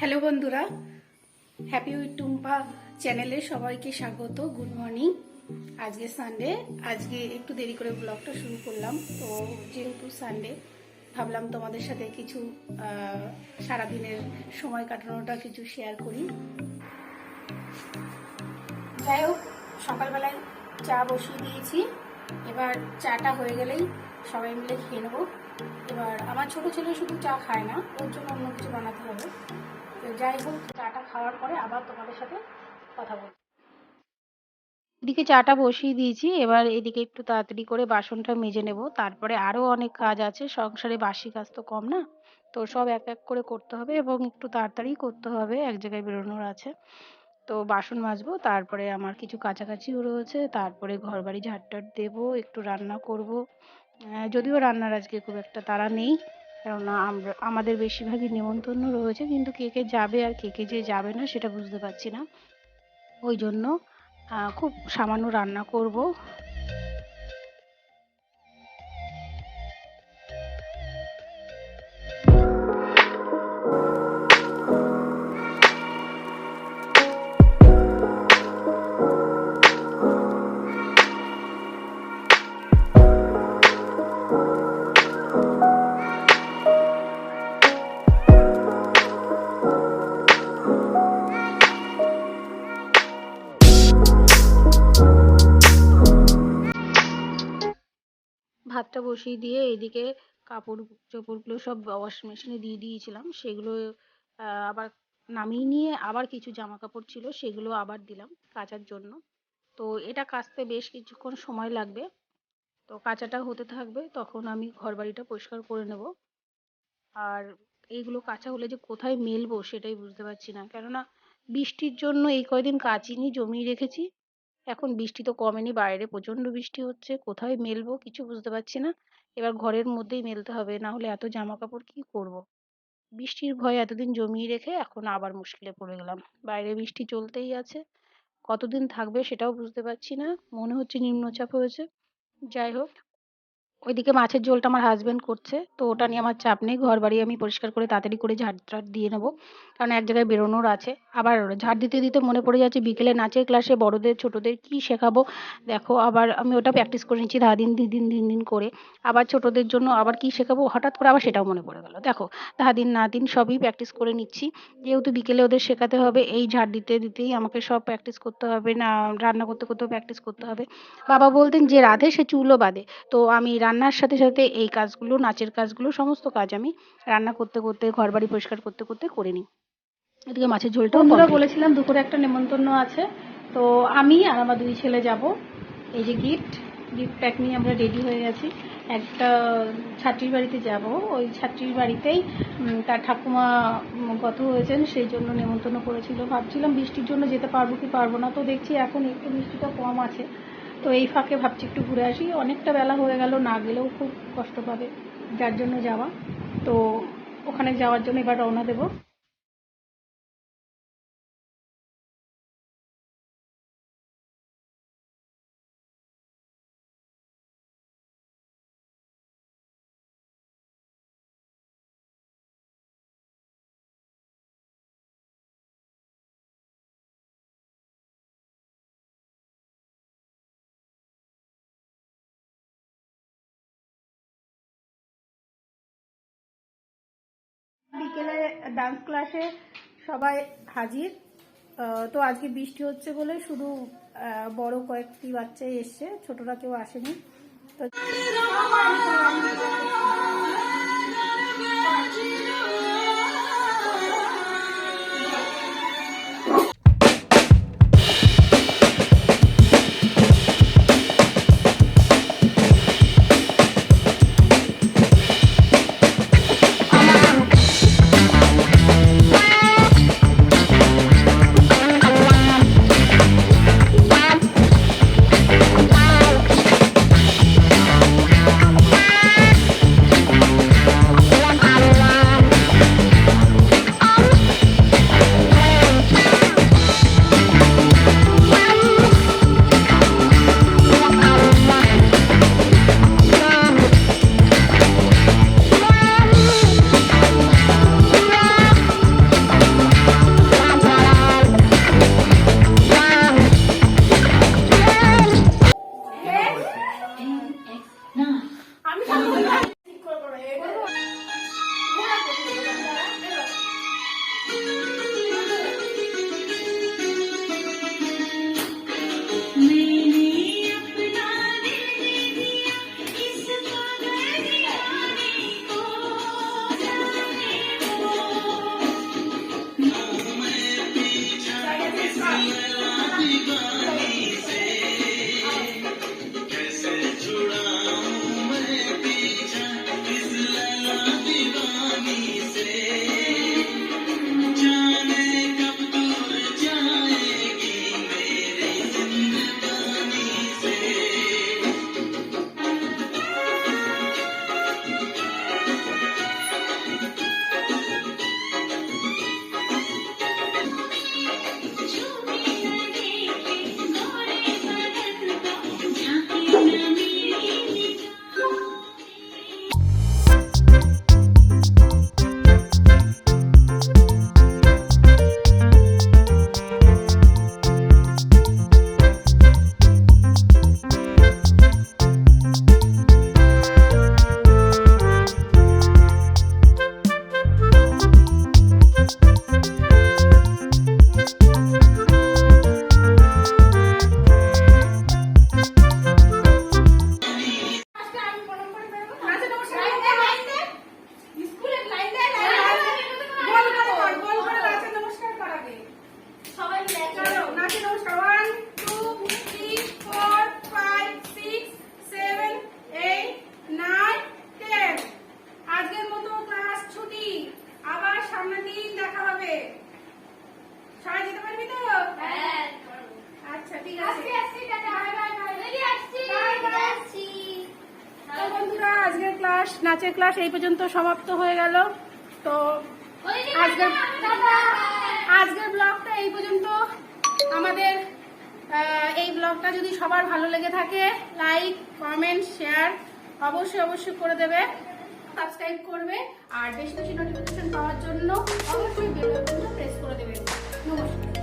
Hello বন্ধুরা, happy with Tumpa চ্যানেলে সবাইকে স্বাগত। Good morning. আজকে সানডে, আজকে একটু দেরি করে ব্লগটা শুরু করলাম। তো যেহেতু সানডে, ভাবলাম তোমাদের সাথে কিছু সারাদিনের সময় কাটানোটা কিছু শেয়ার করি। যাই হোক, সকালবেলায় চা বসিয়ে দিয়েছি। এবার চাটা হয়ে গেলেই সবাই মিলে খেয়ে নেবো। এবার আমার ছোট ছেলে শুধু চা খায় না, ওর জন্য অন্য কিছু বানাতে হবে। তো যাই হোক, চাটা খাওয়ার পরে আবার তোমাদের সাথে কথা বলবো। এদিকে চাটা বসিয়ে দিয়েছি, এবার এদিকে একটু তাড়াতাড়ি করে বাসনটা মেজে নেব। তারপরে আরও অনেক কাজ আছে, সংসারে বাসি কাজ তো কম না, তো সব এক এক করে করতে হবে এবং একটু তাড়াতাড়ি করতে হবে, এক জায়গায় বেরোনোর আছে। তো বাসন মাজবো, তারপরে আমার কিছু কাছাকাছিও রয়েছে, তারপরে ঘর বাড়ি ঝাড়টাট দেবো, একটু রান্না করব। যদিও রান্নার আজকে খুব একটা তাড়া নেই, কেননা আমাদের বেশিরভাগই নেমন্তন্ন রয়েছে, কিন্তু কে কে যাবে আর কে কে যে যাবে না সেটা বুঝতে পারছি না। ওই জন্য খুব সামান্য রান্না করব। ভাতটা বসিয়ে দিয়ে এদিকে কাপড় চোপড়গুলো সব ওয়াশিং মেশিনে দিয়ে দিয়েছিলাম, সেগুলো আবার নামিয়ে নিয়ে আবার কিছু জামা কাপড় ছিল সেগুলো আবার দিলাম কাচার জন্য। তো এটা কাচতে বেশ কিছুক্ষণ সময় লাগবে। তো কাচাটা হতে থাকবে, তখন আমি ঘর বাড়িটা পরিষ্কার করে নেব। আর এইগুলো কাঁচা হলে যে কোথায় মেলবো সেটাই বুঝতে পারছি না, কেননা বৃষ্টির জন্য এই কয়দিন কাচিনি, জমিয়ে রেখেছি। এখন বৃষ্টি তো কমেনি, বাইরে প্রচণ্ড বৃষ্টি হচ্ছে, কোথায় মেলবো কিছু বুঝতে পারছি না। এবার ঘরের মধ্যেই মেলতে হবে, না হলে এত জামা কাপড় কি করব। বৃষ্টির ভয়ে এতদিন জমিয়ে রেখে এখন আবার মুশকিলে পড়ে গেলাম। বাইরে বৃষ্টি চলতেই আছে, কতদিন থাকবে সেটাও বুঝতে পারছি না, মনে হচ্ছে নিম্নচাপ হয়েছে। যাই হোক, ওইদিকে মাছের ঝোলটা আমার হাজবেন্ড করছে, তো ওটা নিয়ে আমার চাপ নেই। ঘর বাড়ি আমি পরিষ্কার করে তাড়াতাড়ি করে ঝাড় টাড় দিয়ে নেবো, কারণ এক জায়গায় বেরোনোর আছে। আবার ঝাড় দিতে দিতে মনে পড়ে যাচ্ছে বিকেলে নাচের ক্লাসে বড়দের ছোটদের কি শেখাবো। দেখো, আবার আমি ওটা প্র্যাকটিস করে নিচ্ছি দিন দিন দিন দিন করে। আবার ছোটদের জন্য আবার কি শেখাবো, হঠাৎ করে আবার সেটাও মনে পড়ে গেল। দেখো, দিন না দিন সবই প্র্যাকটিস করে নিচ্ছি, যেহেতু বিকেলে ওদের শেখাতে হবে। এই ঝাড় দিতে দিতেই আমাকে সব প্র্যাকটিস করতে হবে, না রান্না করতে করতেও প্র্যাকটিস করতে হবে। বাবা বলতেন যে রাধে সে চুলও বাঁধে। তো আমি রান্নার সাথে সাথে এই কাজগুলো, নাচের কাজগুলো, সমস্ত কাজ আমি রান্না করতে করতে, ঘর বাড়ি পরিষ্কার করতে করতে করে নিই। এদিকে মাছের ঝোলটাও বন্ধুরা বলেছিলাম দুপুরে একটা নেমন্তন্ন আছে, তো আমি আর আমার দুই ছেলে যাব। এই যে গিফট প্যাক নিয়ে আমরা রেডি হয়ে গেছি। একটা ছাত্রীর বাড়িতে যাব, ওই ছাত্রীর বাড়িতেই তার ঠাকুমা গত হয়েছেন, সেই জন্য নেমন্তন্ন করেছিল। ভাবছিলাম বৃষ্টির জন্য যেতে পারবো কি পারবো না, তো দেখছি এখন একটু বৃষ্টিটা কম আছে। তো এই ফাঁকে ভাবছি একটু ঘুরে আসি, অনেকটা বেলা হয়ে গেল, না গেলেও খুব কষ্ট পাবে, যার জন্য যাওয়া। তো ওখানে যাওয়ার জন্য এবার রওনা দেবো। বিকেলে ডান্স ক্লাসে সবাই হাজির। তো আজকে বৃষ্টি হচ্ছে বলে শুধু বড় কয়েকটি বাচ্চাই এসছে, ছোটরা কেউ আসেনি। তো ক্লাস, নাচের ক্লাস এই পর্যন্ত সমাপ্ত হয়ে গেল। তো আজকের ব্লগটা এই পর্যন্ত। আমাদের এই ব্লগটা যদি সবার ভালো লেগে থাকে, লাইক, কমেন্ট, শেয়ার অবশ্যই করে দেবে, সাবস্ক্রাইব করবে, আর বেশি বেশি নোটিফিকেশন পাওয়ার জন্য অবশ্যই বেল আইকনটা প্রেস করে দেবে। নমস্কার।